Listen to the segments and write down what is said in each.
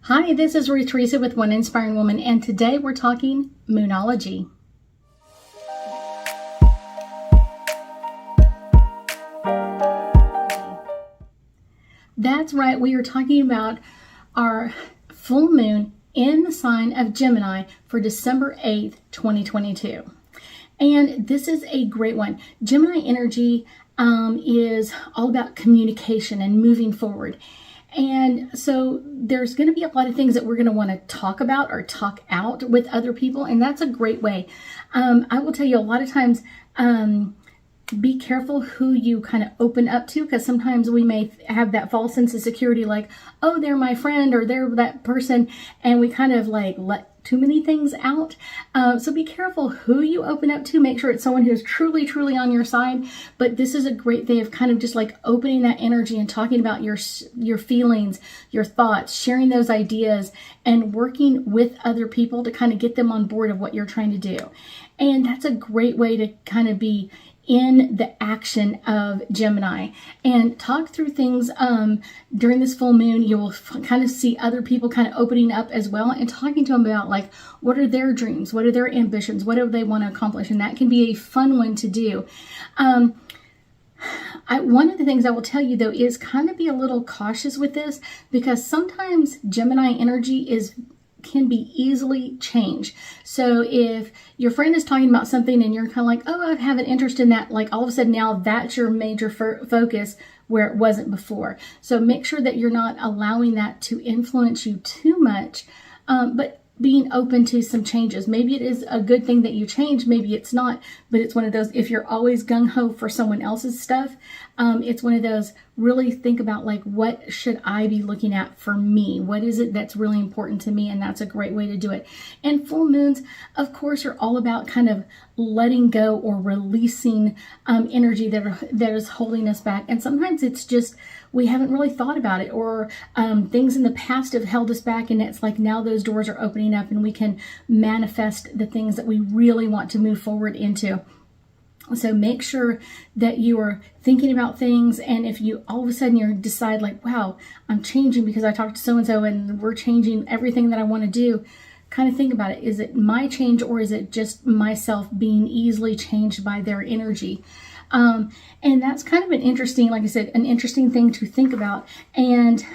Hi, this is Ruth Theresa with One Inspiring Woman, and today we're talking moonology. That's right, we are talking about our full moon in the sign of Gemini for December 8th, 2022. And this is a great one. Gemini energy is all about communication and moving forward. And so there's going to be a lot of things that we're going to want to talk about or talk out with other people. And that's a great way. I will tell you a lot of times, be careful who you kind of open up to, because sometimes we may have that false sense of security, like, oh, they're my friend or they're that person. And we kind of like let too many things out. So be careful who you open up to. Make sure it's someone who's truly, truly on your side. But this is a great way of kind of just like opening that energy and talking about your feelings, your thoughts, sharing those ideas, and working with other people to kind of get them on board of what you're trying to do. And that's a great way to kind of be in the action of Gemini and talk through things during this full moon. You will kind of see other people kind of opening up as well and talking to them about like, what are their dreams? What are their ambitions? What do they want to accomplish? And that can be a fun one to do. One of the things I will tell you though is kind of be a little cautious with this, because sometimes Gemini energy can be easily changed. So if your friend is talking about something and you're kind of like, oh, I have an interest in that, like all of a sudden now that's your major focus where it wasn't before. So make sure that you're not allowing that to influence you too much, but being open to some changes. Maybe it is a good thing that you change, maybe it's not, but it's one of those, if you're always gung-ho for someone else's stuff, it's one of those, really think about like, what should I be looking at for me? What is it that's really important to me? And that's a great way to do it. And full moons, of course, are all about kind of letting go or releasing energy that is holding us back. And sometimes it's just, we haven't really thought about it, or things in the past have held us back, and it's like now those doors are opening up and we can manifest the things that we really want to move forward into. So make sure that you are thinking about things, and if you all of a sudden you decide like, wow, I'm changing because I talked to so-and-so and we're changing everything that I want to do, kind of think about it. Is it my change, or is it just myself being easily changed by their energy? And that's kind of an interesting, like I said, an interesting thing to think about. And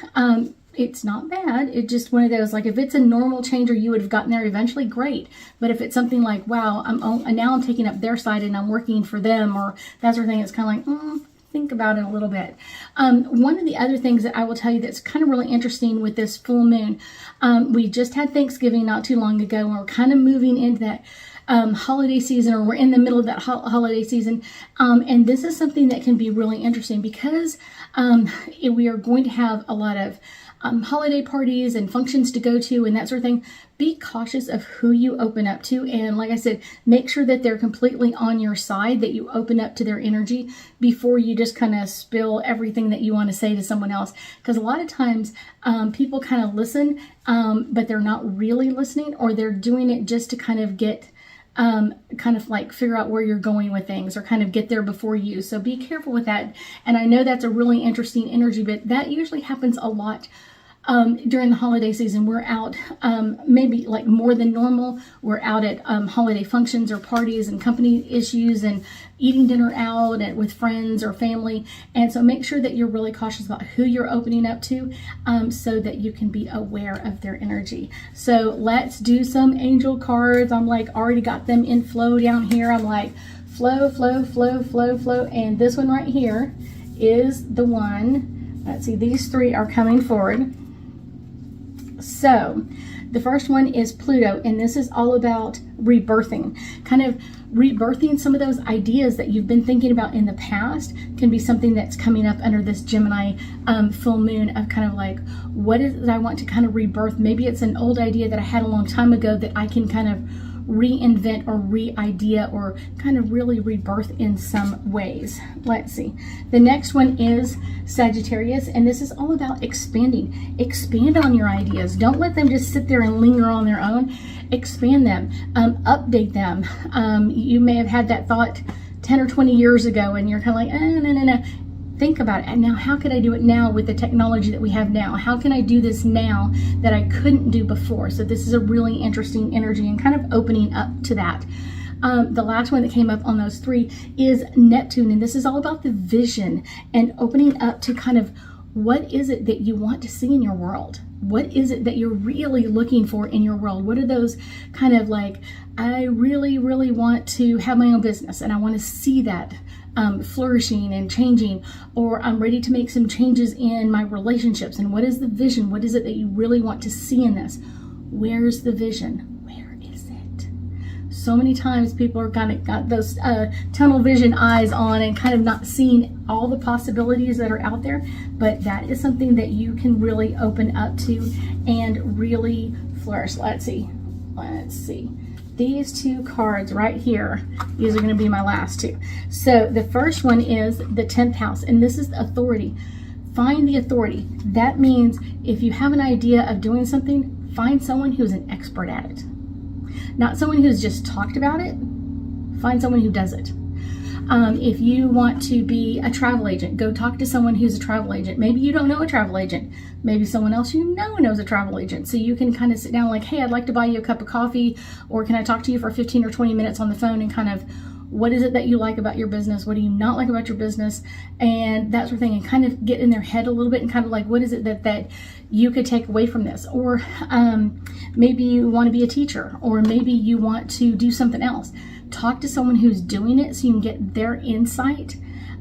it's not bad. It's just one of those, like if it's a normal change or you would have gotten there eventually, great. But if it's something like, wow, now I'm taking up their side and I'm working for them, or that sort of thing, it's kind of like, think about it a little bit. One of the other things that I will tell you that's kind of really interesting with this full moon, we just had Thanksgiving not too long ago, and we're kind of moving into that holiday season, or we're in the middle of that holiday season. And this is something that can be really interesting, because we are going to have a lot of holiday parties and functions to go to and that sort of thing. Be cautious of who you open up to. And like I said, make sure that they're completely on your side, that you open up to their energy before you just kind of spill everything that you want to say to someone else. Because a lot of times people kind of listen, but they're not really listening, or they're doing it just to kind of get kind of like figure out where you're going with things, or kind of get there before you. So be careful with that. And I know that's a really interesting energy, but that usually happens a lot during the holiday season. We're out maybe like more than normal. We're out at holiday functions or parties and company issues, and eating dinner out with friends or family. And so make sure that you're really cautious about who you're opening up to, so that you can be aware of their energy. So let's do some angel cards. I'm like already got them in flow down here. I'm like flow, flow, flow, flow, flow. And this one right here is the one. Let's see, these three are coming forward. So the first one is Pluto, and this is all about rebirthing, kind of rebirthing some of those ideas that you've been thinking about in the past. Can be something that's coming up under this Gemini full moon, of kind of like, what is it I want to kind of rebirth? Maybe it's an old idea that I had a long time ago that I can kind of reinvent or re-idea, or kind of really rebirth in some ways. Let's see. The next one is Sagittarius, and this is all about expanding. Expand on your ideas. Don't let them just sit there and linger on their own. Expand them, update them. You may have had that thought 10 or 20 years ago, and you're kind of like, no. think about it. And now, how could I do it now with the technology that we have now? How can I do this now that I couldn't do before? So this is a really interesting energy and kind of opening up to that. The last one that came up on those three is Neptune, and this is all about the vision and opening up to kind of what is it that you want to see in your world? What is it that you're really looking for in your world? What are those kind of like, I really, really want to have my own business and I want to see that flourishing and changing, or I'm ready to make some changes in my relationships. And what is the vision? What is it that you really want to see in this? Where's the vision? So many times people are kind of got those tunnel vision eyes on and kind of not seeing all the possibilities that are out there, but that is something that you can really open up to and really flourish. Let's see. These two cards right here, these are going to be my last two. So the first one is the 10th house, and this is authority. Find the authority. That means if you have an idea of doing something, find someone who's an expert at it. Not someone who's just talked about it. Find someone who does it. If you want to be a travel agent, go talk to someone who's a travel agent. Maybe you don't know a travel agent. Maybe someone else you know knows a travel agent. So you can kind of sit down like, hey, I'd like to buy you a cup of coffee, or can I talk to you for 15 or 20 minutes on the phone, and kind of, what is it that you like about your business? What do you not like about your business? And that sort of thing, and kind of get in their head a little bit and kind of like, what is it that you could take away from this? Or maybe you want to be a teacher, or maybe you want to do something else. Talk to someone who's doing it so you can get their insight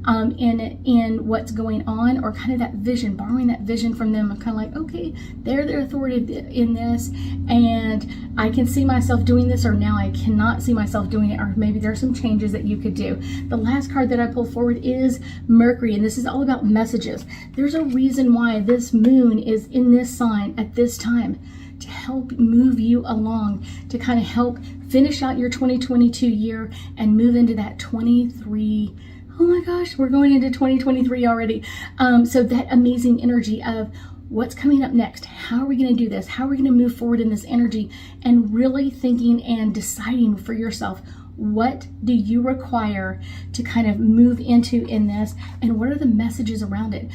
in what's going on, or kind of that vision, borrowing that vision from them, kind of like, okay, they're their authority in this, and I can see myself doing this, or now I cannot see myself doing it, or maybe there's some changes that you could do. The last card that I pulled forward is Mercury, and this is all about messages. There's a reason why this moon is in this sign at this time, to help move you along, to kind of help finish out your 2022 year and move into that 23. Oh my gosh, we're going into 2023 already. So that amazing energy of what's coming up next. How are we going to do this? How are we going to move forward in this energy? And really thinking and deciding for yourself, what do you require to kind of move into in this, and what are the messages around it?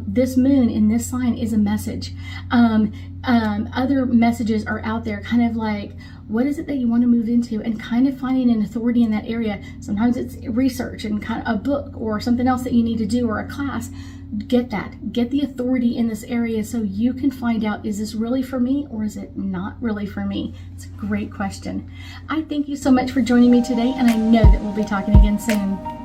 This moon in this sign is a message. Other messages are out there, kind of like, what is it that you want to move into, and kind of finding an authority in that area. Sometimes it's research and kind of a book or something else that you need to do, or a class. Get the authority in this area so you can find out, is this really for me, or is it not really for me? It's a great question. I thank you so much for joining me today, and I know that we'll be talking again soon.